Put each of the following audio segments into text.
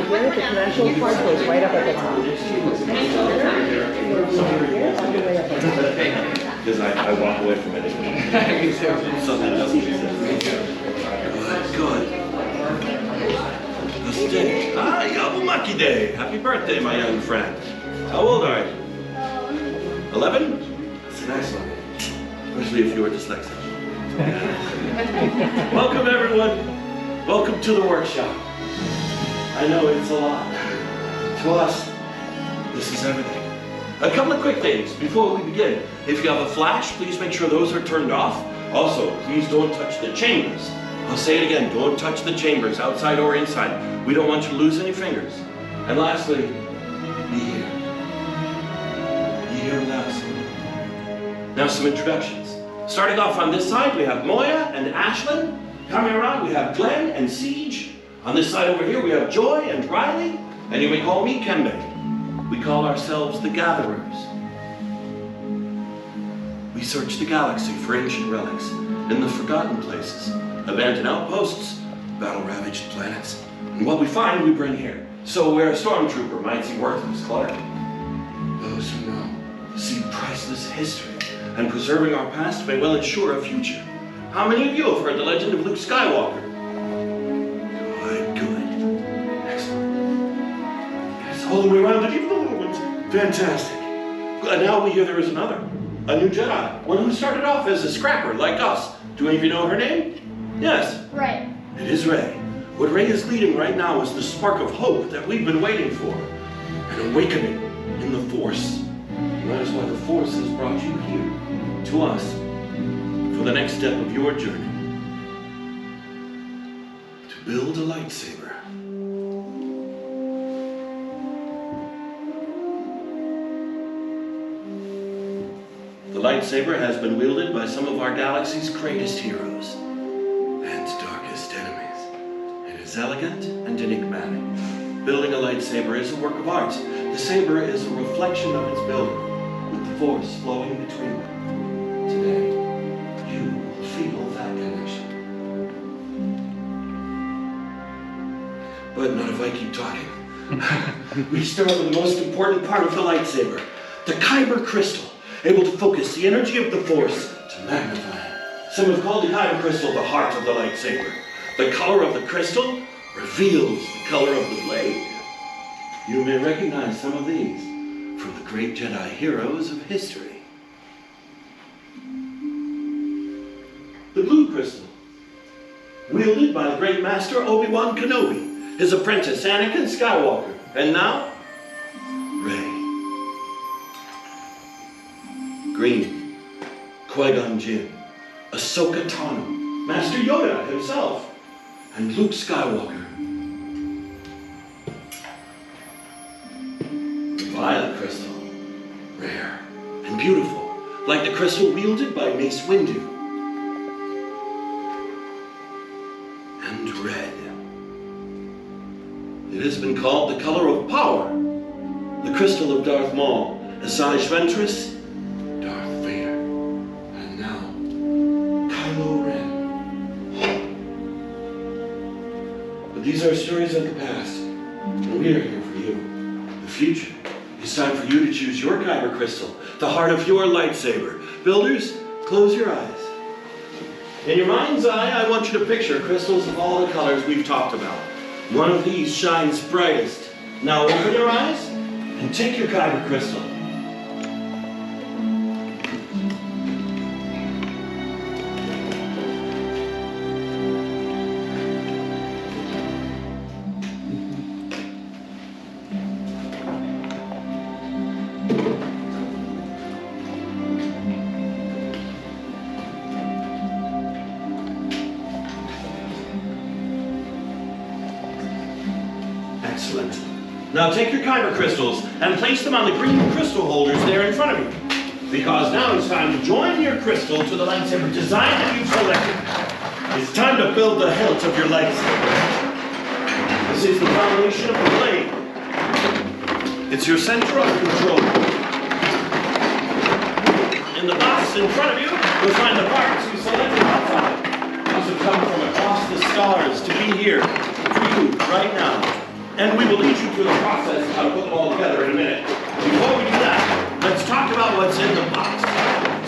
here, the commercial part goes right up at the top. Because I walk away from it. Something doesn't Good. The stage. Ah, Yabumaki Day. Happy birthday, my young friend. How old are you? 11? That's a nice one. Especially if you're dyslexic. Welcome, everyone. Welcome to the workshop. I know it's a lot. To us, this is everything. A couple of quick things before we begin. If you have a flash, please make sure those are turned off. Also, please don't touch the chambers. I'll say it again, don't touch the chambers, outside or inside. We don't want you to lose any fingers. And lastly, be here. Be here with us. Now some introductions. Starting off on this side, we have Moya and Ashlyn. Coming around, we have Glenn and Siege. On this side over here, we have Joy and Riley. And you may call me Kembe. We call ourselves the Gatherers. We search the galaxy for ancient relics in the forgotten places, abandoned outposts, battle-ravaged planets. And what we find, we bring here. So where a stormtrooper might see worthless clutter, those who know see priceless history, and preserving our past may well ensure a future. How many of you have heard the legend of Luke Skywalker? Good. Excellent. Yes, all the way around, and even the little ones. Fantastic. And now we hear there is another. A new Jedi. One who started off as a scrapper like us. Do any of you know her name? Yes. Rey. It is Rey. What Rey is leading right now is the spark of hope that we've been waiting for. An awakening in the Force. And that is why the Force has brought you here, to us, for the next step of your journey. To build a lightsaber. The lightsaber has been wielded by some of our galaxy's greatest heroes and darkest enemies. It is elegant and enigmatic. Building a lightsaber is a work of art. The saber is a reflection of its builder, with the Force flowing between them. Today, you will feel that connection. But not if I keep talking. We start with the most important part of the lightsaber, the Kyber crystal, able to focus the energy of the Force to magnify it. Some have called the Kyber crystal the heart of the lightsaber. The color of the crystal reveals the color of the blade. You may recognize some of these from the great Jedi heroes of history. The blue crystal, wielded by the great master Obi-Wan Kenobi, his apprentice Anakin Skywalker, and now, Rey. Green, Qui-Gon Jinn, Ahsoka Tano, Master Yoda himself, and Luke Skywalker. Violet crystal, rare and beautiful, like the crystal wielded by Mace Windu. And red. It has been called the color of power, the crystal of Darth Maul, Asajj Ventress, Darth Vader, and now Kylo Ren. But these are stories of the past, and we are here for you, the future. It's time for you to choose your Kyber crystal, the heart of your lightsaber. Builders, close your eyes. In your mind's eye, I want you to picture crystals of all the colors we've talked about. One of these shines brightest. Now open your eyes and take your Kyber crystal. Excellent. Now take your Kyber crystals and place them on the green crystal holders there in front of you. Because now it's time to join your crystal to the lightsaber design that you've selected. It's time to build the hilt of your lightsaber. This is the foundation of the blade. It's your center of control. In the box in front of you, you'll find the parts you selected outside. These have come from across the stars to be here for you right now. and we will lead you through the process of how to put them all together in a minute. Before we do that, let's talk about what's in the box.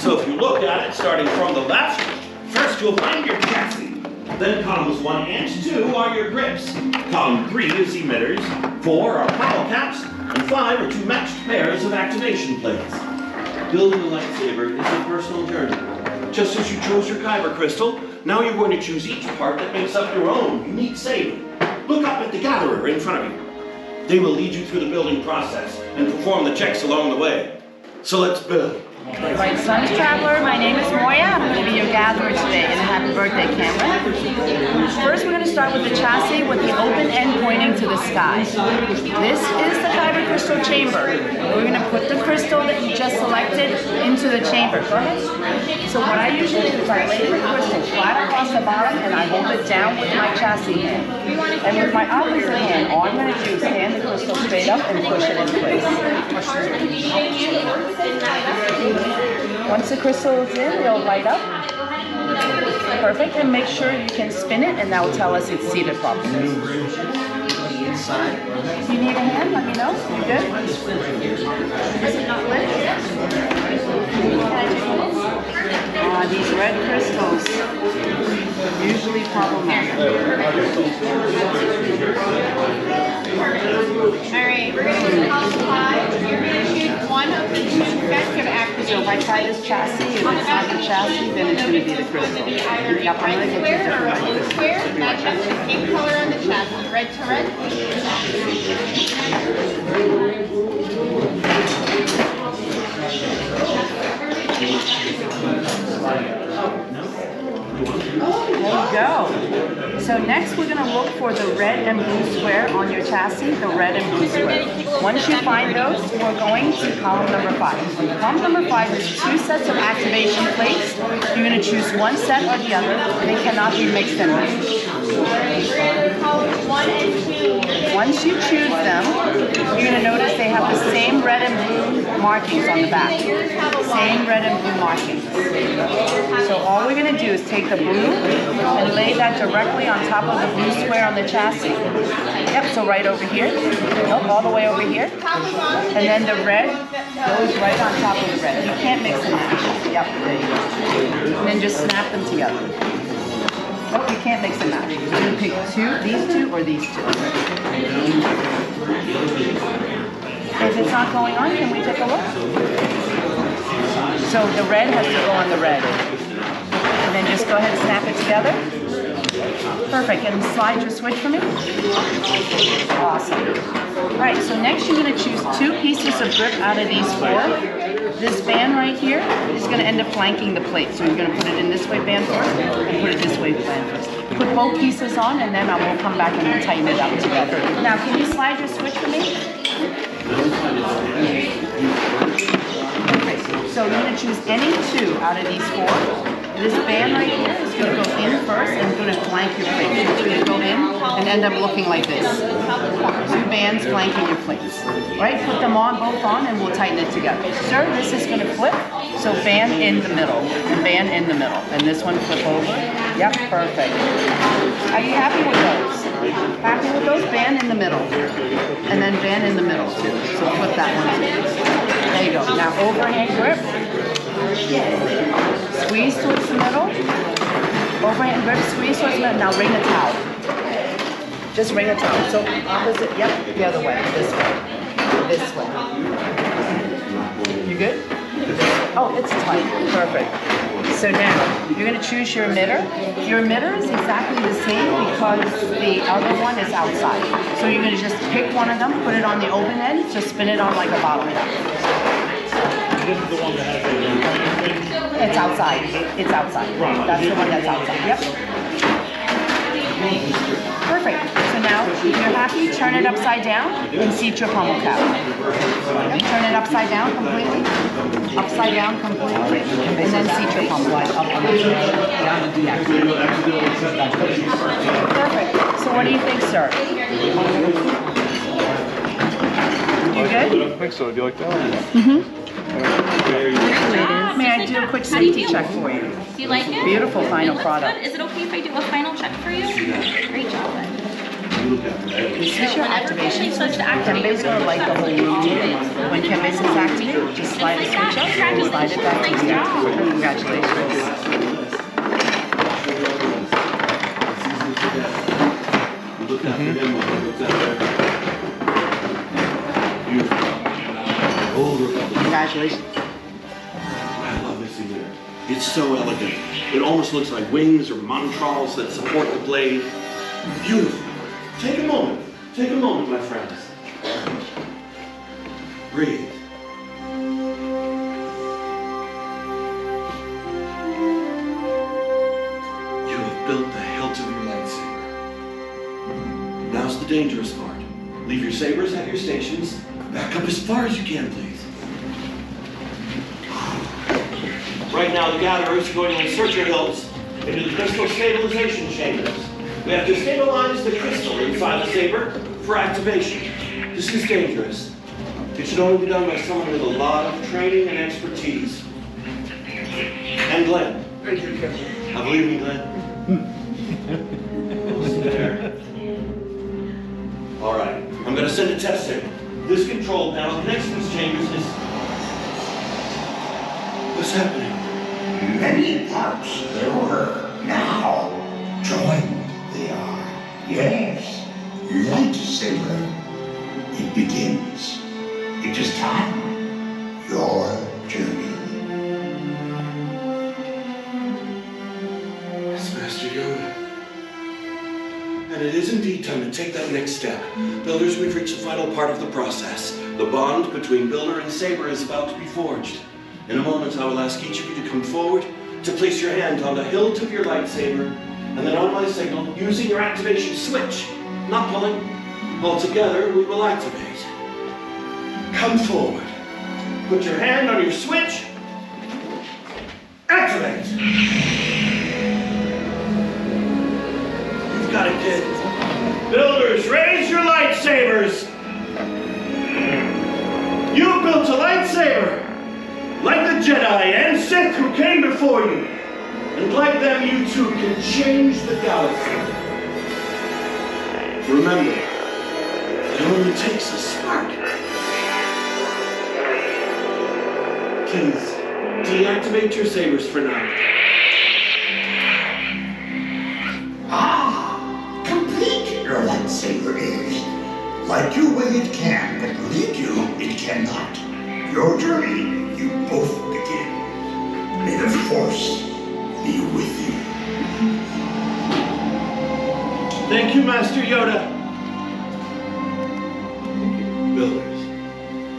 So if you look at it, starting from the left, first you'll find your chassis. Then columns 1 and 2 are your grips. Column 3 is emitters, 4 are power caps, and 5 are 2 matched pairs of activation plates. Building a lightsaber is a personal journey. Just as you chose your kyber crystal, now you're going to choose each part that makes up your own unique saber. Look up at the gatherer in front of you. They will lead you through the building process and perform the checks along the way. So let's build. Right, Sun Traveler, my name is Moya. I'm going to be your gatherer today, and a happy birthday, Cameron. First, we're going to start with the chassis with the open end pointing to the sky. This is the kyber crystal chamber. We're going to put the crystal that you just selected into the chamber. Go ahead. So what I usually do is I lay the crystal flat across the bottom, and I hold it down with my chassis hand. And with my opposite hand, all I'm going to do is hand the crystal straight up and push it in place. Once the crystal is in, it'll light up. Perfect, and make sure you can spin it, and that will tell us it's seated properly. If you need a hand, let me know. You good? Is it not lit? These red crystals, usually problematic. Alright, we're going to do column 5. You're going to choose one of the 2 sets of activation. So if I try this chassis, if it's not the chassis, then it's going to be the crystal. Yep, I'm going to get you different red crystals. Square, match up the same color on the chassis. Red to red. There you go. So next we're going to look for the red and blue square on your chassis, the red and blue square. Once you find those, we're going to column number 5. Column number 5 is 2 sets of activation plates. You're going to choose one set or the other. They cannot be mixed and matched. Columns 1 and 2. Once you choose them, you're going to notice they have the same red and blue markings on the back. Same red and blue markings. So all we're going to do is take the blue and lay that directly on top of the blue square on the chassis. Yep, so right over here. Nope, all the way over here. And then the red goes right on top of the red. You can't mix and match. Yep, there you go. And then just snap them together. Nope, you can't mix and match. You're going to pick these two or these two. If it's not going on, can we take a look? So the red has to go on the red. And then just go ahead and snap it together. Perfect, and slide your switch for me. Awesome. All right, so next you're going to choose 2 pieces of grip out of these 4. This band right here is going to end up flanking the plate. So you're going to put it in this way band first and put it this way band first. Put both pieces on, and then I will come back and we'll tighten it up together. Now, can you slide your switch for me? Okay, so you're going to choose any 2 out of these 4. This band right here is going to go in first and it's going to flank your plate. So it's going to go in and end up looking like this. 2 bands flanking your plates. Right? Put them on, both on, and we'll tighten it together. Sir, this is going to flip. So band in the middle and band in the middle. And this one flip over. Yep, perfect. Are you happy with those? Happy with those? Band in the middle. And then band in the middle too. So flip that one too. There you go. Now overhand grip. Squeeze towards the middle. Overhand grip, squeeze towards the middle. Now ring a towel. Just ring a towel. So opposite, yep, the other way. This way. This way. You good? Oh, it's tight. Perfect. So now, you're going to choose your emitter. Your emitter is exactly the same because the other one is outside. So you're going to just pick one of them, put it on the open end, so spin it on like a bottle cap. This is the one that has the It's outside. It's outside. That's the one that's outside. Yep. Perfect. So now, if you're happy, turn it upside down and seat your pommel cap. Turn it upside down completely. Upside down completely. And then seat your pommel cap. Perfect. So what do you think, sir? You good? I don't think so. Do you like that? Mm-hmm. Okay. May I do a quick safety check for you? Do you like it? Beautiful final It looks product. good. Is it okay if I do a final check for you? Great job then. look after everything. You switch your activation switch. Kenbei's going to light the whole room. When Kenbei says activate, just slide the switch up, slide it back to the active. Congratulations. Look after them while he looks after beautiful. Old Republic. Congratulations. I love this thing there. It's so elegant. It almost looks like wings or montrals that support the blade. Beautiful. Take a moment, my friends. Breathe. You have built the hilt of your lightsaber. Now's the dangerous part. Leave your sabers at your stations. Back up as far as you can, please. Right now, the gatherers are going to insert your hilts into the crystal stabilization chambers. We have to stabilize the crystal inside the saber for activation. This is dangerous. It should only be done by someone with a lot of training and expertise. And Glenn. Thank you, Ken. I believe in Glenn. Almost there. All right, I'm going to send a test signal. This control panel next to these chambers is... What's happening? Many parts there were. Now, joined they are. Yes, lightsaber. It begins. It is time. Your journey. Yes, Master Yoda. And it is indeed time to take that next step. Builders, we've reached the final part of the process. The bond between Builder and Saber is about to be forged. In a moment, I will ask each of you to come forward, to place your hand on the hilt of your lightsaber, and then on my signal, using your activation switch, not pulling, all together we will activate. Come forward. Put your hand on your switch. Activate. You've got it, kid. Builders, raise your lightsabers. You built a lightsaber. Like the Jedi and Sith who came before you. And like them, you too can change the galaxy. Remember, it only takes a spark. Please, deactivate your sabers for now. Complete your lightsaber is. Light your way it can, but lead you it cannot. Your journey, you both begin. May the Force be with you. Thank you, Master Yoda. Builders,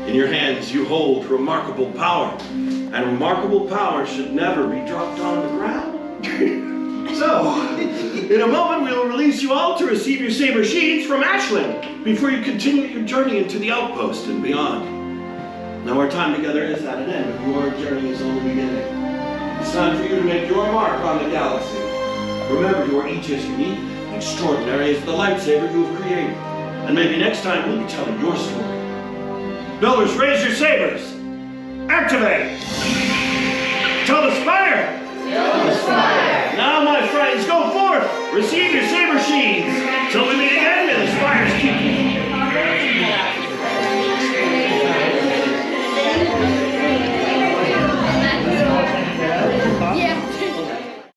in your hands you hold remarkable power, and remarkable power should never be dropped on the ground. So, in a moment we will release you all to receive your saber sheaths from Ashland before you continue your journey into the outpost and beyond. Now our time together is at an end, but your journey is only beginning. It's time for you to make your mark on the galaxy. Remember, you are each as unique and extraordinary as the lightsaber you have created. And maybe next time we'll be telling your story. Builders, raise your sabers. Activate. Tell the spire. Now, my friends, go forth. Receive your saber sheaths. Till we meet again, may the spires keep you